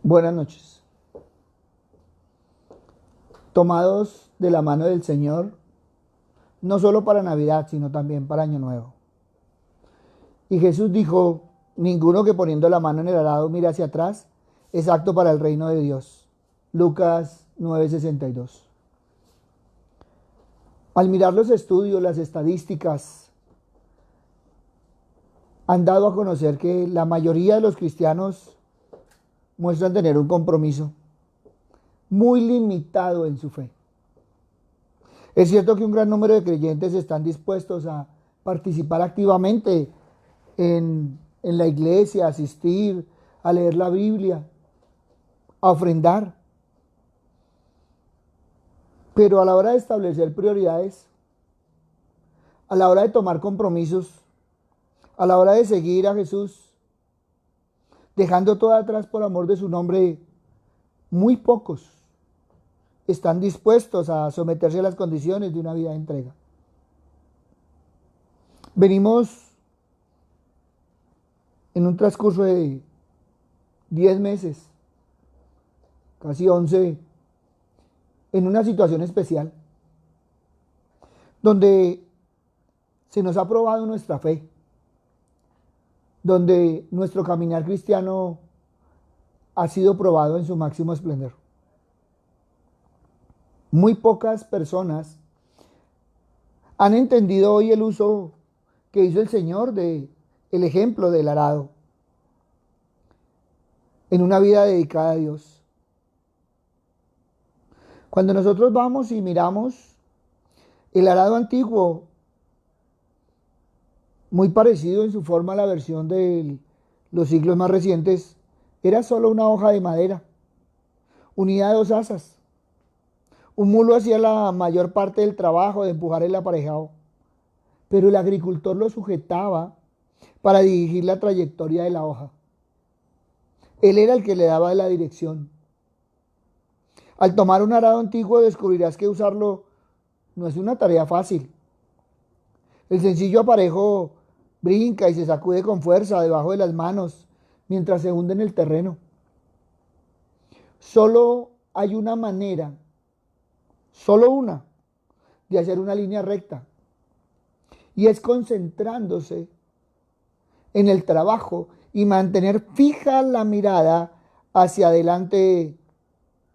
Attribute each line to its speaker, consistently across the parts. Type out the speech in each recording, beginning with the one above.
Speaker 1: Buenas noches. Tomados de la mano del Señor, no solo para Navidad, sino también para Año Nuevo. Y Jesús dijo, ninguno que poniendo la mano en el arado mire hacia atrás es apto para el reino de Dios. Lucas 9:62. Al mirar los estudios, las estadísticas, han dado a conocer que la mayoría de los cristianos muestran tener un compromiso muy limitado en su fe. Es cierto que un gran número de creyentes están dispuestos a participar activamente en la iglesia, a asistir, a leer la Biblia, a ofrendar. Pero a la hora de establecer prioridades, a la hora de tomar compromisos, a la hora de seguir a Jesús, dejando todo atrás por amor de su nombre, muy pocos están dispuestos a someterse a las condiciones de una vida de entrega. Venimos en un transcurso de 10 meses, casi 11, en una situación especial, donde se nos ha probado nuestra fe, donde nuestro caminar cristiano ha sido probado en su máximo esplendor. Muy pocas personas han entendido hoy el uso que hizo el Señor de el ejemplo del arado en una vida dedicada a Dios. Cuando nosotros vamos y miramos el arado antiguo, muy parecido en su forma a la versión de los siglos más recientes, era solo una hoja de madera, unida a dos asas. Un mulo hacía la mayor parte del trabajo de empujar el aparejado, pero el agricultor lo sujetaba para dirigir la trayectoria de la hoja. Él era el que le daba la dirección. Al tomar un arado antiguo descubrirás que usarlo no es una tarea fácil. El sencillo aparejo brinca y se sacude con fuerza debajo de las manos mientras se hunde en el terreno. Solo hay una manera, solo una, de hacer una línea recta. Y es concentrándose en el trabajo y mantener fija la mirada hacia adelante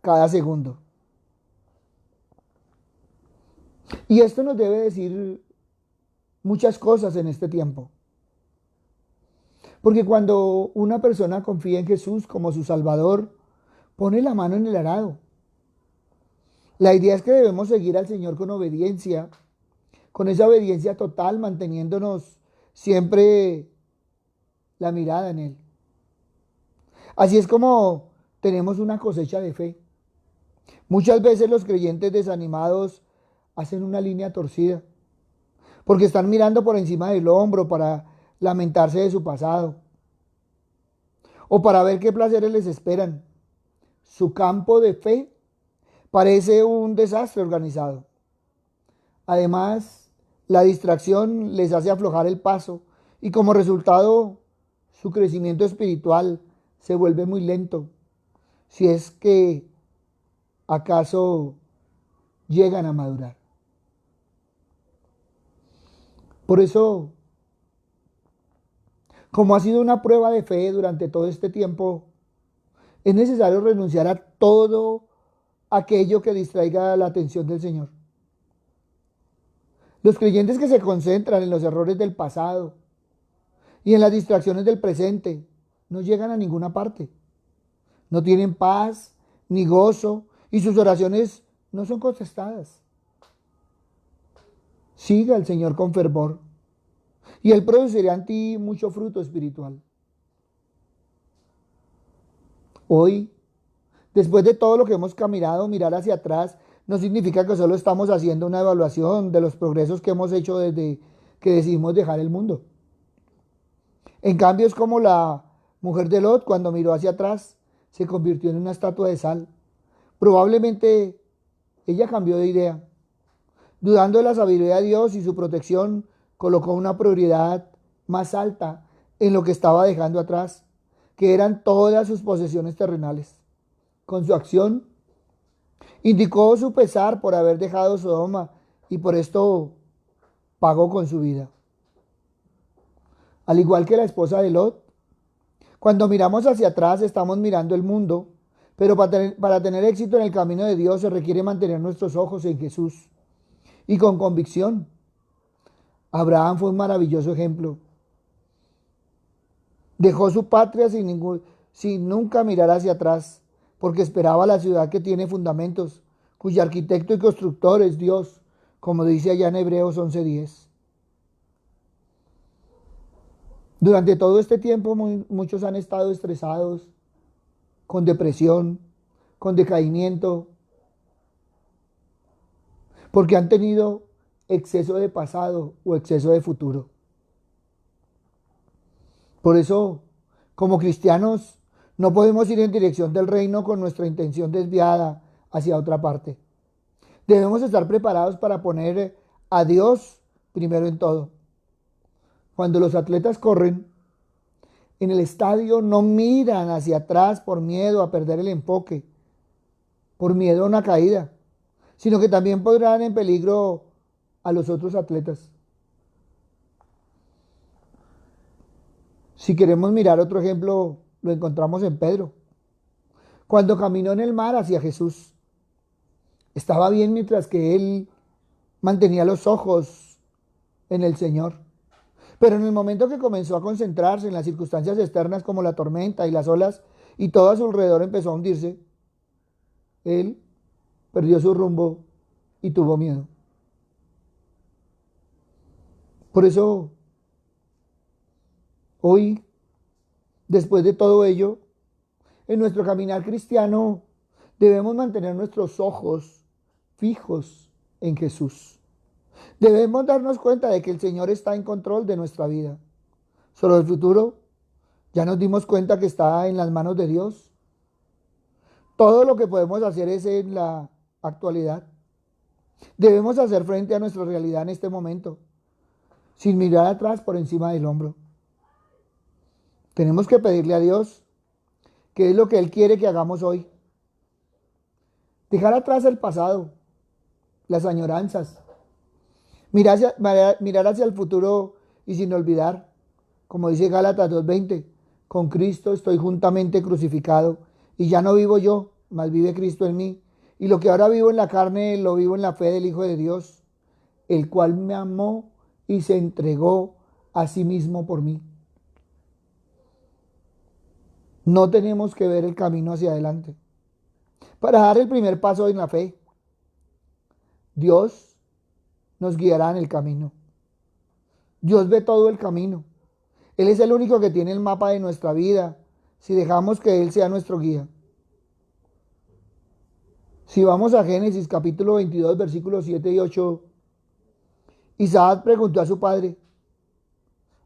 Speaker 1: cada segundo. Y esto nos debe decir muchas cosas en este tiempo. Porque cuando una persona confía en Jesús como su Salvador, pone la mano en el arado. La idea es que debemos seguir al Señor con obediencia, con esa obediencia total, manteniéndonos siempre la mirada en Él. Así es como tenemos una cosecha de fe. Muchas veces los creyentes desanimados hacen una línea torcida, porque están mirando por encima del hombro para lamentarse de su pasado, o para ver qué placeres les esperan. Su campo de fe parece un desastre organizado. Además, la distracción les hace aflojar el paso y como resultado, su crecimiento espiritual se vuelve muy lento, si es que acaso llegan a madurar. Por eso, como ha sido una prueba de fe durante todo este tiempo, es necesario renunciar a todo aquello que distraiga la atención del Señor. Los creyentes que se concentran en los errores del pasado y en las distracciones del presente no llegan a ninguna parte. No tienen paz ni gozo y sus oraciones no son contestadas. Siga al Señor con fervor y Él producirá en ti mucho fruto espiritual. Hoy, después de todo lo que hemos caminado, mirar hacia atrás no significa que solo estamos haciendo una evaluación de los progresos que hemos hecho desde que decidimos dejar el mundo. En cambio, es como la mujer de Lot cuando miró hacia atrás, se convirtió en una estatua de sal. Probablemente ella cambió de idea. Dudando de la sabiduría de Dios y su protección, colocó una prioridad más alta en lo que estaba dejando atrás que eran todas sus posesiones terrenales. Con su acción, indicó su pesar por haber dejado Sodoma y por esto pagó con su vida. Al igual que la esposa de Lot, cuando miramos hacia atrás estamos mirando el mundo, pero para tener éxito en el camino de Dios se requiere mantener nuestros ojos en Jesús y con convicción. Abraham fue un maravilloso ejemplo. Dejó su patria sin nunca mirar hacia atrás, porque esperaba la ciudad que tiene fundamentos, cuyo arquitecto y constructor es Dios, como dice allá en Hebreos 11:10. Durante todo este tiempo muchos han estado estresados, con depresión, con decaimiento, porque han tenido exceso de pasado o exceso de futuro. Por eso, como cristianos, no podemos ir en dirección del reino con nuestra intención desviada hacia otra parte. Debemos estar preparados para poner a Dios primero en todo. Cuando los atletas corren en el estadio, no miran hacia atrás por miedo a perder el enfoque, por miedo a una caída, sino que también pondrán en peligro a los otros atletas. Si queremos mirar otro ejemplo, lo encontramos en Pedro. Cuando caminó en el mar hacia Jesús, estaba bien mientras que él mantenía los ojos en el Señor. Pero en el momento que comenzó a concentrarse en las circunstancias externas como la tormenta y las olas y todo a su alrededor empezó a hundirse, él perdió su rumbo y tuvo miedo. Por eso, hoy, después de todo ello, en nuestro caminar cristiano debemos mantener nuestros ojos fijos en Jesús. Debemos darnos cuenta de que el Señor está en control de nuestra vida. Sobre el futuro, ya nos dimos cuenta que está en las manos de Dios. Todo lo que podemos hacer es en la actualidad. Debemos hacer frente a nuestra realidad en este momento, sin mirar atrás por encima del hombro. Tenemos que pedirle a Dios qué es lo que Él quiere que hagamos hoy. Dejar atrás el pasado, las añoranzas. Mirar hacia el futuro y sin olvidar, como dice Gálatas 2:20, con Cristo estoy juntamente crucificado y ya no vivo yo, mas vive Cristo en mí. Y lo que ahora vivo en la carne, lo vivo en la fe del Hijo de Dios, el cual me amó y se entregó a sí mismo por mí. No tenemos que ver el camino hacia adelante para dar el primer paso en la fe. Dios nos guiará en el camino. Dios ve todo el camino. Él es el único que tiene el mapa de nuestra vida, si dejamos que Él sea nuestro guía. Si vamos a Génesis capítulo 22, versículos 7 y 8, Isaac preguntó a su padre: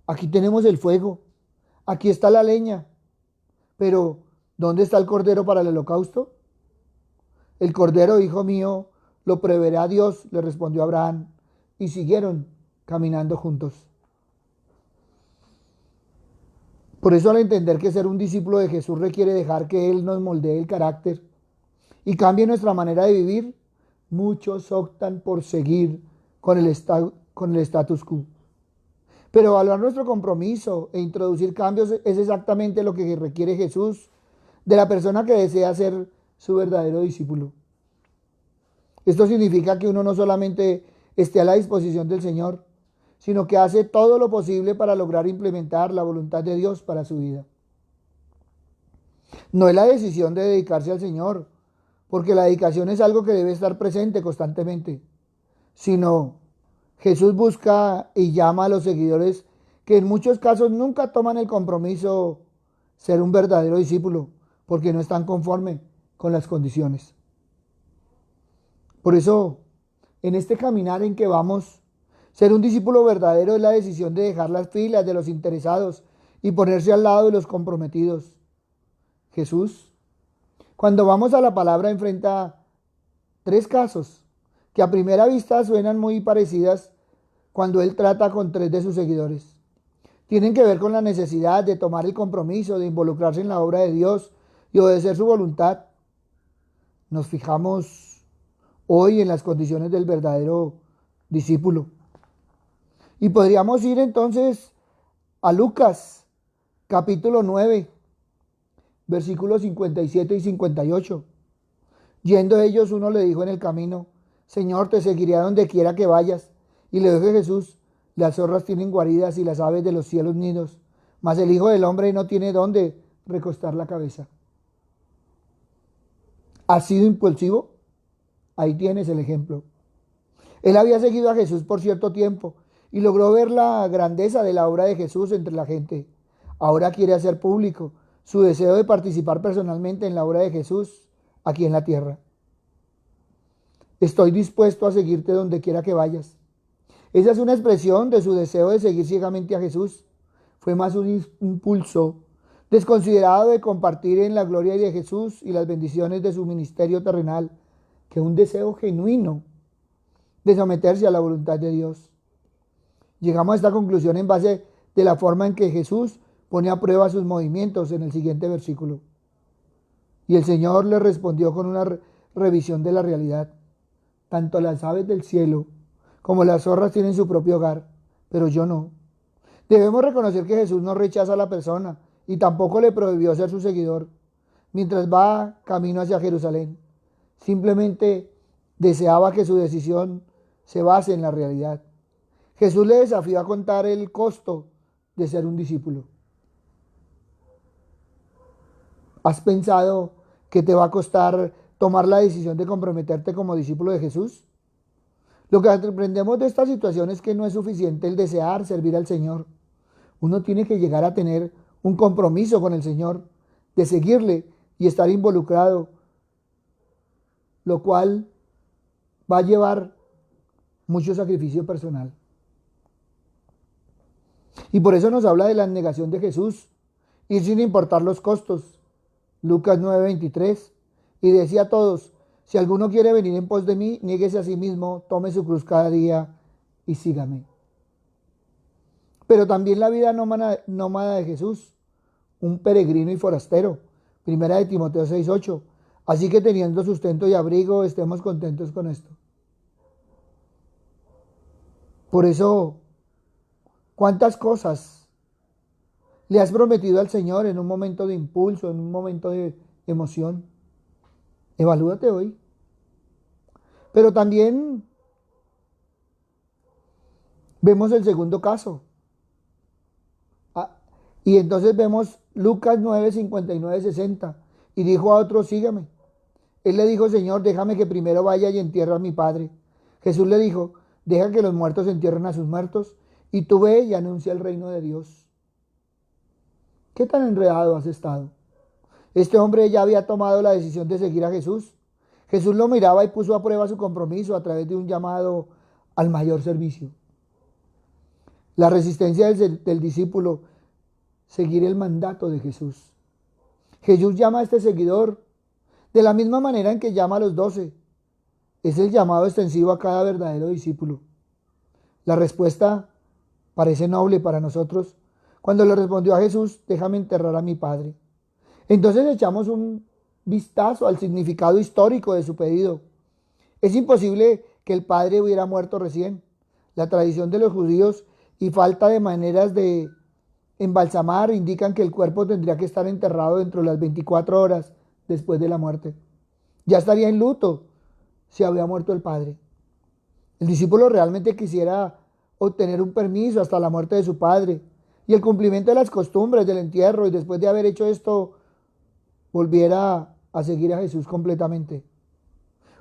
Speaker 1: aquí tenemos el fuego, aquí está la leña, pero ¿dónde está el cordero para el holocausto? El cordero, hijo mío, lo proveerá Dios, le respondió Abraham, y siguieron caminando juntos. Por eso, al entender que ser un discípulo de Jesús requiere dejar que Él nos moldee el carácter y cambie nuestra manera de vivir, muchos optan por seguir con el status quo. Pero evaluar nuestro compromiso e introducir cambios es exactamente lo que requiere Jesús de la persona que desea ser su verdadero discípulo. Esto significa que uno no solamente esté a la disposición del Señor, sino que hace todo lo posible para lograr implementar la voluntad de Dios para su vida. No es la decisión de dedicarse al Señor, porque la dedicación es algo que debe estar presente constantemente, sino Jesús busca y llama a los seguidores que en muchos casos nunca toman el compromiso ser un verdadero discípulo, porque no están conformes con las condiciones. Por eso, en este caminar en que vamos, ser un discípulo verdadero es la decisión de dejar las filas de los interesados y ponerse al lado de los comprometidos. Jesús, cuando vamos a la palabra, enfrenta tres casos que a primera vista suenan muy parecidas cuando Él trata con tres de sus seguidores. tienen que ver con la necesidad de tomar el compromiso, de involucrarse en la obra de Dios y obedecer su voluntad. Nos fijamos hoy en las condiciones del verdadero discípulo. Y podríamos ir entonces a Lucas, capítulo 9, versículos 57 y 58. Yendo ellos, uno le dijo en el camino: Señor, te seguiré a donde quiera que vayas. Y le dijo Jesús: las zorras tienen guaridas y las aves de los cielos nidos, mas el Hijo del Hombre no tiene dónde recostar la cabeza. ¿Has sido impulsivo? Ahí tienes el ejemplo. Él había seguido a Jesús por cierto tiempo y logró ver la grandeza de la obra de Jesús entre la gente. Ahora quiere hacer público su deseo de participar personalmente en la obra de Jesús aquí en la tierra. Estoy dispuesto a seguirte donde quiera que vayas. Esa es una expresión de su deseo de seguir ciegamente a Jesús. Fue más un impulso desconsiderado de compartir en la gloria de Jesús y las bendiciones de su ministerio terrenal que un deseo genuino de someterse a la voluntad de Dios. Llegamos a esta conclusión en base de la forma en que Jesús pone a prueba sus movimientos en el siguiente versículo. Y el Señor le respondió con una revisión de la realidad. Tanto las aves del cielo como las zorras tienen su propio hogar, pero yo no. Debemos reconocer que Jesús no rechaza a la persona y tampoco le prohibió ser su seguidor mientras va camino hacia Jerusalén. Simplemente deseaba que su decisión se base en la realidad. Jesús le desafió a contar el costo de ser un discípulo. ¿Has pensado que te va a costar tomar la decisión de comprometerte como discípulo de Jesús? Lo que aprendemos de esta situación es que no es suficiente el desear servir al Señor. Uno tiene que llegar a tener un compromiso con el Señor, de seguirle y estar involucrado, lo cual va a llevar mucho sacrificio personal. Y por eso nos habla de la negación de Jesús, ir sin importar los costos. Lucas 9:23, y decía a todos: si alguno quiere venir en pos de mí, niéguese a sí mismo, tome su cruz cada día y sígame. Pero también la vida nómada de Jesús, un peregrino y forastero. Primera de Timoteo 6:8. Así que teniendo sustento y abrigo, estemos contentos con esto. Por eso, ¿cuántas cosas le has prometido al Señor en un momento de impulso, en un momento de emoción? Evalúate hoy. Pero también vemos el segundo caso. Y entonces vemos Lucas 9, 59, 60. Y dijo a otro: sígame. Él le dijo: Señor, déjame que primero vaya y entierre a mi padre. Jesús le dijo: deja que los muertos entierren a sus muertos, y tú ve y anuncia el reino de Dios. ¿Qué tan enredado has estado? Este hombre ya había tomado la decisión de seguir a Jesús. Jesús lo miraba y puso a prueba su compromiso a través de un llamado al mayor servicio. La resistencia del discípulo, seguir el mandato de Jesús. Jesús llama a este seguidor de la misma manera en que llama a los 12. Es el llamado extensivo a cada verdadero discípulo. La respuesta parece noble para nosotros cuando le respondió a Jesús: déjame enterrar a mi padre. Entonces echamos un vistazo al significado histórico de su pedido. Es imposible que el padre hubiera muerto recién. La tradición de los judíos y falta de maneras de embalsamar indican que el cuerpo tendría que estar enterrado dentro de las 24 horas después de la muerte. Ya estaría en luto si había muerto el padre. El discípulo realmente quisiera obtener un permiso hasta la muerte de su padre y el cumplimiento de las costumbres del entierro, y después de haber hecho esto volviera a seguir a Jesús completamente.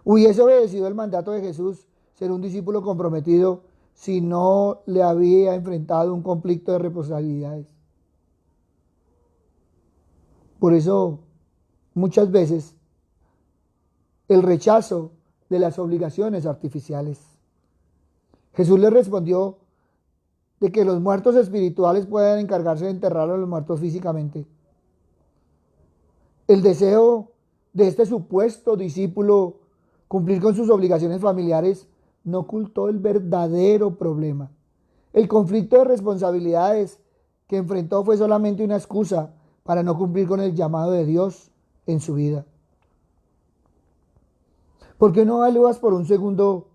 Speaker 1: Hubiese obedecido el mandato de Jesús, ser un discípulo comprometido, si no le había enfrentado un conflicto de responsabilidades. Por eso, muchas veces, el rechazo de las obligaciones artificiales. Jesús le respondió de que los muertos espirituales puedan encargarse de enterrar a los muertos físicamente. El deseo de este supuesto discípulo cumplir con sus obligaciones familiares no ocultó el verdadero problema, el conflicto de responsabilidades que enfrentó fue solamente una excusa para no cumplir con el llamado de Dios en su vida. ¿Por qué no evalúas por un segundo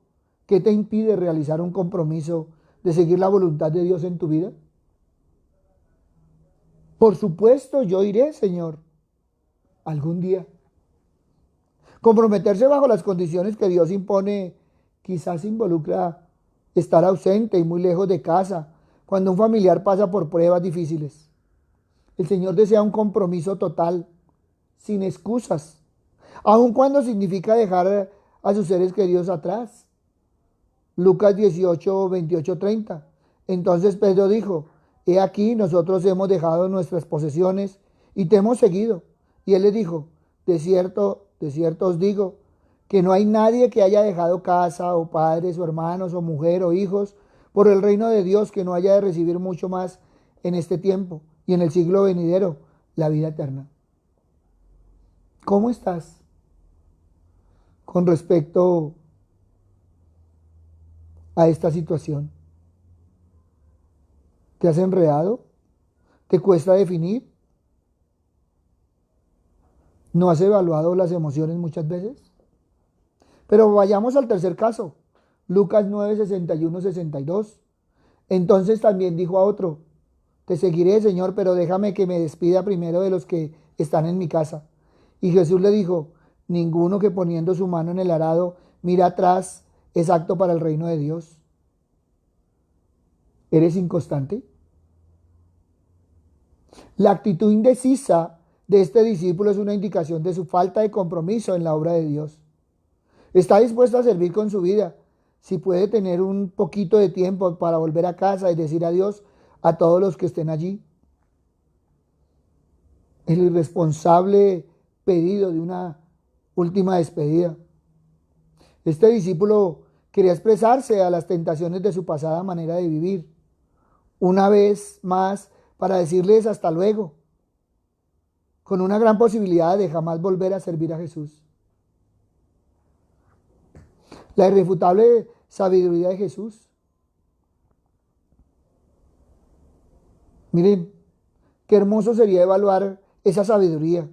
Speaker 1: qué te impide realizar un compromiso de seguir la voluntad de Dios en tu vida? Por supuesto, yo iré, Señor, algún día. Comprometerse bajo las condiciones que Dios impone quizás involucra estar ausente y muy lejos de casa cuando un familiar pasa por pruebas difíciles. El Señor desea un compromiso total, sin excusas, aun cuando significa dejar a sus seres queridos atrás. Lucas 18, 28, 30. Entonces Pedro dijo: He aquí, nosotros hemos dejado nuestras posesiones y te hemos seguido. Y él le dijo: de cierto os digo, que no hay nadie que haya dejado casa, o padres, o hermanos, o mujer, o hijos, por el reino de Dios, que no haya de recibir mucho más en este tiempo y en el siglo venidero, la vida eterna. ¿Cómo estás con respecto a esta situación? ¿Te has enredado? ¿Te cuesta definir? ¿No has evaluado las emociones muchas veces? Pero vayamos al tercer caso. Lucas 9, 61, 62. Entonces también dijo a otro: Te seguiré, Señor, pero déjame que me despida primero de los que están en mi casa. Y Jesús le dijo: Ninguno que poniendo su mano en el arado mira atrás es apto para el reino de Dios. ¿Eres inconstante? La actitud indecisa de este discípulo es una indicación de su falta de compromiso en la obra de Dios. Está dispuesto a servir con su vida. Si puede tener un poquito de tiempo para volver a casa y decir adiós a todos los que estén allí. El irresponsable pedido de una última despedida. Este discípulo quería expresarse a las tentaciones de su pasada manera de vivir. Una vez más, para decirles hasta luego, con una gran posibilidad de jamás volver a servir a Jesús. La irrefutable sabiduría de Jesús. Miren, qué hermoso sería evaluar esa sabiduría.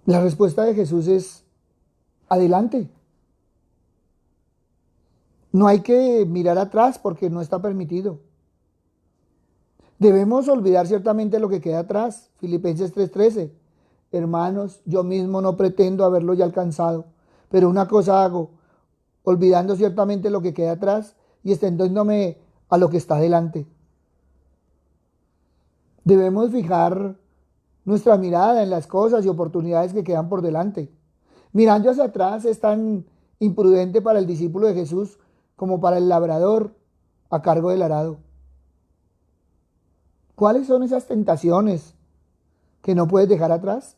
Speaker 1: La respuesta de Jesús es: adelante. No hay que mirar atrás porque no está permitido. Debemos olvidar ciertamente lo que queda atrás. Filipenses 3:13. Hermanos, yo mismo no pretendo haberlo ya alcanzado, pero una cosa hago, olvidando ciertamente lo que queda atrás y extendiéndome a lo que está delante. Debemos fijar nuestra mirada en las cosas y oportunidades que quedan por delante. Mirando hacia atrás es tan imprudente para el discípulo de Jesús como para el labrador a cargo del arado. ¿Cuáles son esas tentaciones que no puedes dejar atrás?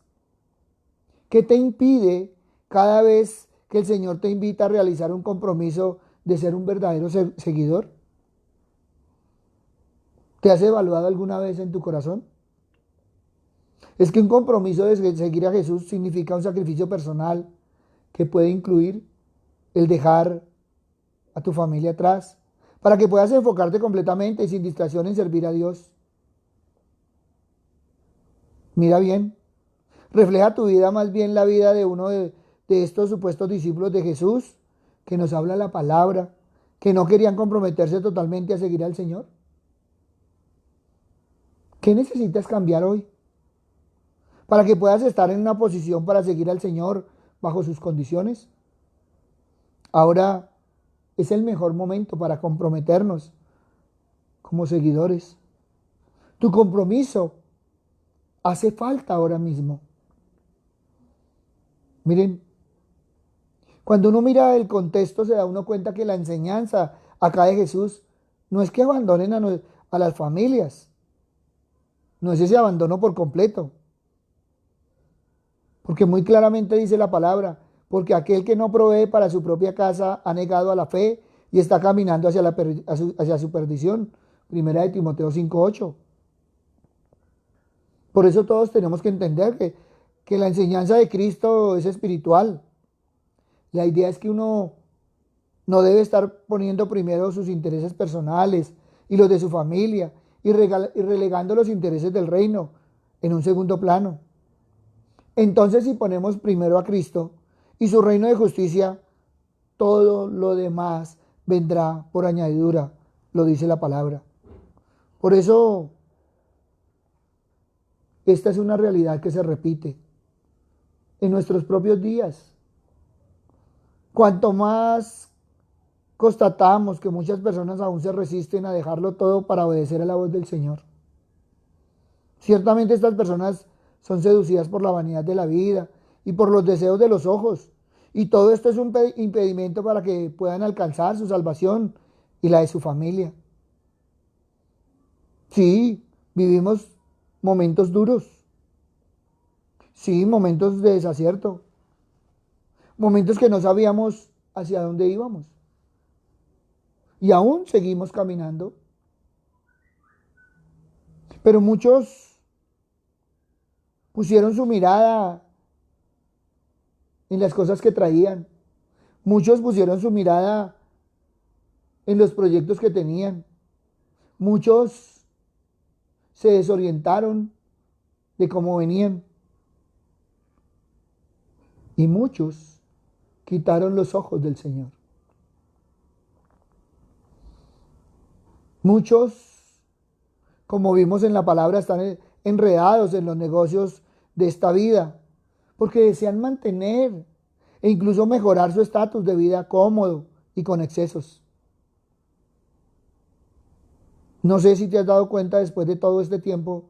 Speaker 1: ¿Qué te impide cada vez que el Señor te invita a realizar un compromiso de ser un verdadero seguidor? ¿Te has evaluado alguna vez en tu corazón? Es que un compromiso de seguir a Jesús significa un sacrificio personal que puede incluir el dejar a tu familia atrás para que puedas enfocarte completamente y sin distracción en servir a Dios. Mira bien, refleja tu vida más bien la vida de uno de estos supuestos discípulos de Jesús que nos habla la palabra, que no querían comprometerse totalmente a seguir al Señor. ¿Qué necesitas cambiar hoy para que puedas estar en una posición para seguir al Señor bajo sus condiciones? Ahora es el mejor momento para comprometernos como seguidores. Tu compromiso hace falta ahora mismo. Miren, cuando uno mira el contexto se da uno cuenta que la enseñanza acá de Jesús no es que abandonen a las familias, no es ese abandono por completo, porque muy claramente dice la palabra: porque aquel que no provee para su propia casa ha negado a la fe y está caminando hacia su perdición. Primera de Timoteo 5:8. Por eso todos tenemos que entender que la enseñanza de Cristo es espiritual. La idea es que uno no debe estar poniendo primero sus intereses personales y los de su familia y relegando los intereses del reino en un segundo plano. Entonces, si ponemos primero a Cristo y su reino de justicia, todo lo demás vendrá por añadidura, lo dice la palabra. Por eso, esta es una realidad que se repite en nuestros propios días. Cuanto más constatamos que muchas personas aún se resisten a dejarlo todo para obedecer a la voz del Señor. Ciertamente estas personas son seducidas por la vanidad de la vida y por los deseos de los ojos. Y todo esto es un impedimento para que puedan alcanzar su salvación y la de su familia. Sí, vivimos momentos duros. Sí, momentos de desacierto. Momentos que no sabíamos hacia dónde íbamos. Y aún seguimos caminando. Pero muchos pusieron su mirada en las cosas que traían. Muchos pusieron su mirada en los proyectos que tenían. Muchos se desorientaron de cómo venían. Y muchos quitaron los ojos del Señor. Muchos, como vimos en la palabra, están enredados en los negocios de esta vida, porque desean mantener e incluso mejorar su estatus de vida cómodo y con excesos. No sé si te has dado cuenta después de todo este tiempo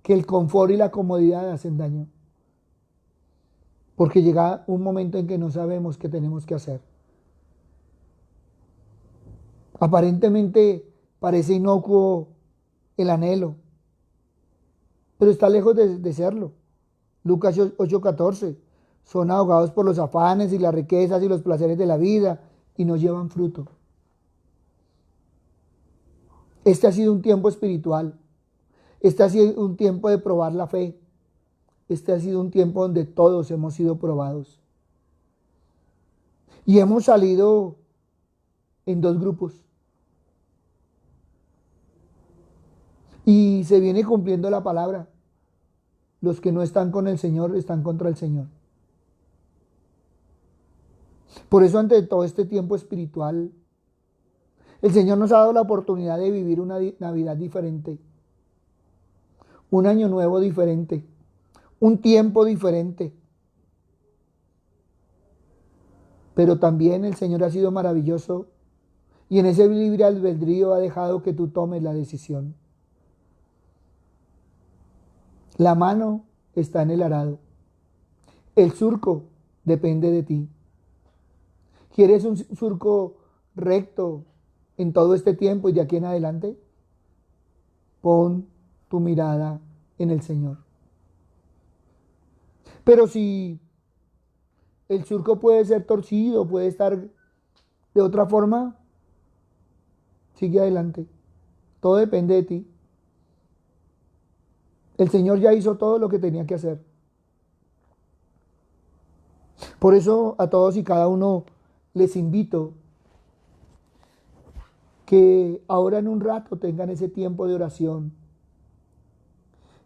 Speaker 1: que el confort y la comodidad hacen daño, porque llega un momento en que no sabemos qué tenemos que hacer. Aparentemente parece inocuo el anhelo, pero está lejos de serlo. Lucas 8:14, son ahogados por los afanes y las riquezas y los placeres de la vida y no llevan fruto. Este ha sido un tiempo espiritual. Este ha sido un tiempo de probar la fe. Este ha sido un tiempo donde todos hemos sido probados. Y hemos salido en dos grupos. Y se viene cumpliendo la palabra. Los que no están con el Señor están contra el Señor. Por eso, ante todo este tiempo espiritual, el Señor nos ha dado la oportunidad de vivir una Navidad diferente, un año nuevo diferente, un tiempo diferente. Pero también el Señor ha sido maravilloso y en ese libre albedrío ha dejado que tú tomes la decisión. La mano está en el arado. El surco depende de ti. ¿Quieres un surco recto en todo este tiempo y de aquí en adelante? Pon tu mirada en el Señor. Pero si el surco puede ser torcido, puede estar de otra forma, sigue adelante. Todo depende de ti. El Señor ya hizo todo lo que tenía que hacer. Por eso a todos y cada uno les invito que ahora en un rato tengan ese tiempo de oración,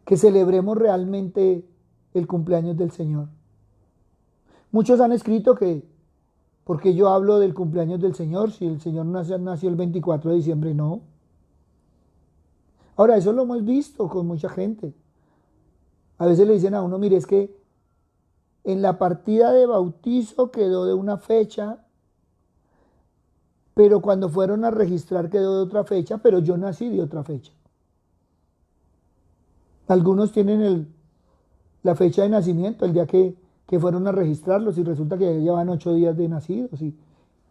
Speaker 1: que celebremos realmente el cumpleaños del Señor. Muchos han escrito que, porque yo hablo del cumpleaños del Señor, si el Señor nació el 24 de diciembre, no. Ahora, eso lo hemos visto con mucha gente. A veces le dicen a uno, mire, es que en la partida de bautizo quedó de una fecha, pero cuando fueron a registrar quedó de otra fecha, pero yo nací de otra fecha. Algunos tienen la fecha de nacimiento, el día que fueron a registrarlos y resulta que ya llevan 8 días de nacidos. Y,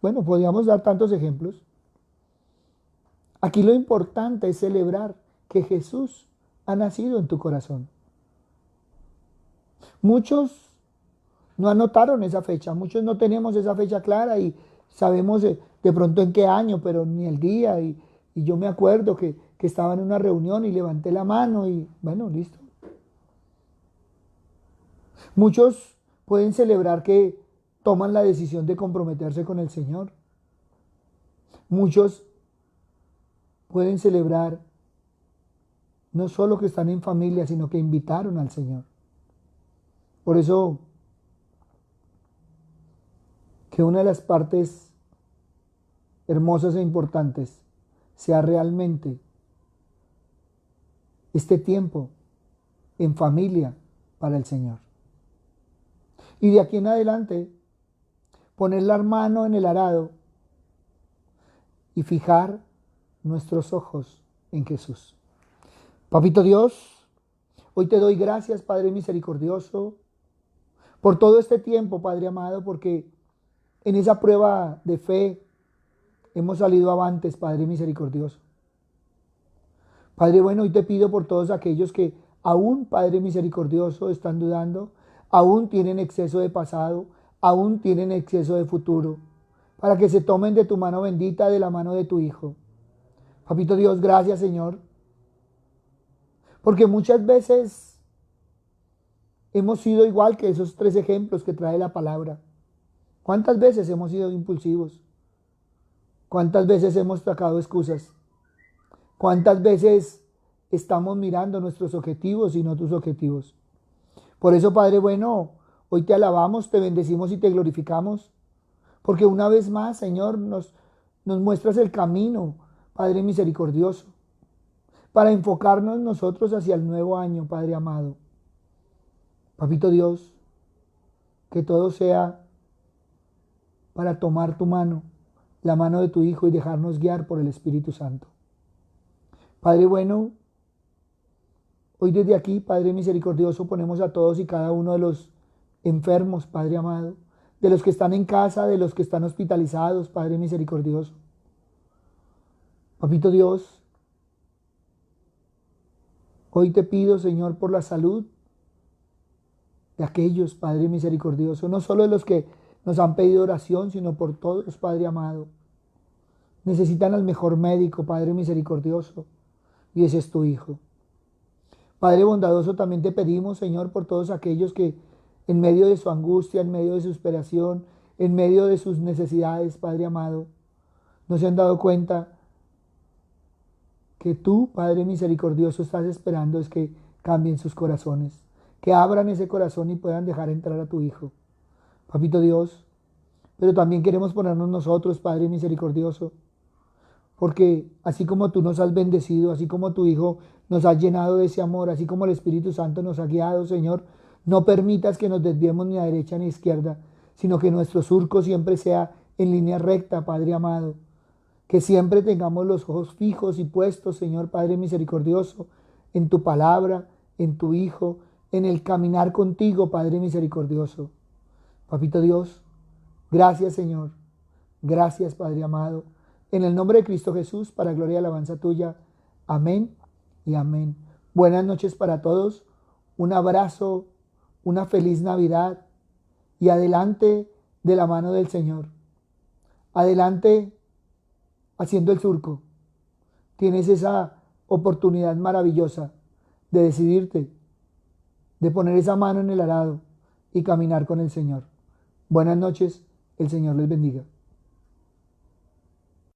Speaker 1: bueno, podríamos dar tantos ejemplos. Aquí lo importante es celebrar que Jesús ha nacido en tu corazón. Muchos no anotaron esa fecha, muchos no tenemos esa fecha clara y sabemos de pronto en qué año, pero ni el día. Y yo me acuerdo que estaba en una reunión y levanté la mano y bueno, listo. Muchos pueden celebrar que toman la decisión de comprometerse con el Señor. Muchos pueden celebrar no solo que están en familia, sino que invitaron al Señor. Por eso, que una de las partes hermosas e importantes sea realmente este tiempo en familia para el Señor. Y de aquí en adelante, poner la mano en el arado y fijar nuestros ojos en Jesús. Papito Dios, hoy te doy gracias, Padre misericordioso, por todo este tiempo, Padre amado, porque en esa prueba de fe hemos salido avantes, Padre misericordioso. Padre bueno, hoy te pido por todos aquellos que aún, Padre misericordioso, están dudando, aún tienen exceso de pasado, aún tienen exceso de futuro, para que se tomen de tu mano bendita, de la mano de tu Hijo. Papito Dios, gracias, Señor, porque muchas veces hemos sido igual que esos 3 ejemplos que trae la palabra. ¿Cuántas veces hemos sido impulsivos? ¿Cuántas veces hemos sacado excusas? ¿Cuántas veces estamos mirando nuestros objetivos y no tus objetivos? Por eso, Padre bueno, hoy te alabamos, te bendecimos y te glorificamos, porque una vez más, Señor, nos muestras el camino, Padre misericordioso, para enfocarnos nosotros hacia el nuevo año, Padre amado. Papito Dios, que todo sea para tomar tu mano, la mano de tu Hijo, y dejarnos guiar por el Espíritu Santo. Padre bueno, hoy desde aquí, Padre misericordioso, ponemos a todos y cada uno de los enfermos, Padre amado, de los que están en casa, de los que están hospitalizados, Padre misericordioso. Papito Dios, hoy te pido, Señor, por la salud de aquellos, Padre misericordioso, no solo de los que nos han pedido oración, sino por todos, Padre amado. Necesitan al mejor médico, Padre misericordioso, y ese es tu Hijo. Padre bondadoso, también te pedimos, Señor, por todos aquellos que en medio de su angustia, en medio de su desesperación, en medio de sus necesidades, Padre amado, no se han dado cuenta que tú, Padre misericordioso, estás esperando es que cambien sus corazones, que abran ese corazón y puedan dejar entrar a tu Hijo. Papito Dios, pero también queremos ponernos nosotros, Padre misericordioso, porque así como tú nos has bendecido, así como tu Hijo nos ha llenado de ese amor, así como el Espíritu Santo nos ha guiado, Señor, no permitas que nos desviemos ni a derecha ni a izquierda, sino que nuestro surco siempre sea en línea recta, Padre amado. Que siempre tengamos los ojos fijos y puestos, Señor Padre misericordioso, en tu palabra, en tu Hijo, en el caminar contigo, Padre misericordioso. Papito Dios, gracias, Señor. Gracias, Padre amado. En el nombre de Cristo Jesús, para gloria y alabanza tuya. Amén y amén. Buenas noches para todos. Un abrazo, una feliz Navidad y adelante de la mano del Señor. Adelante haciendo el surco. Tienes esa oportunidad maravillosa de decidirte, de poner esa mano en el arado y caminar con el Señor. Buenas noches, el Señor les bendiga.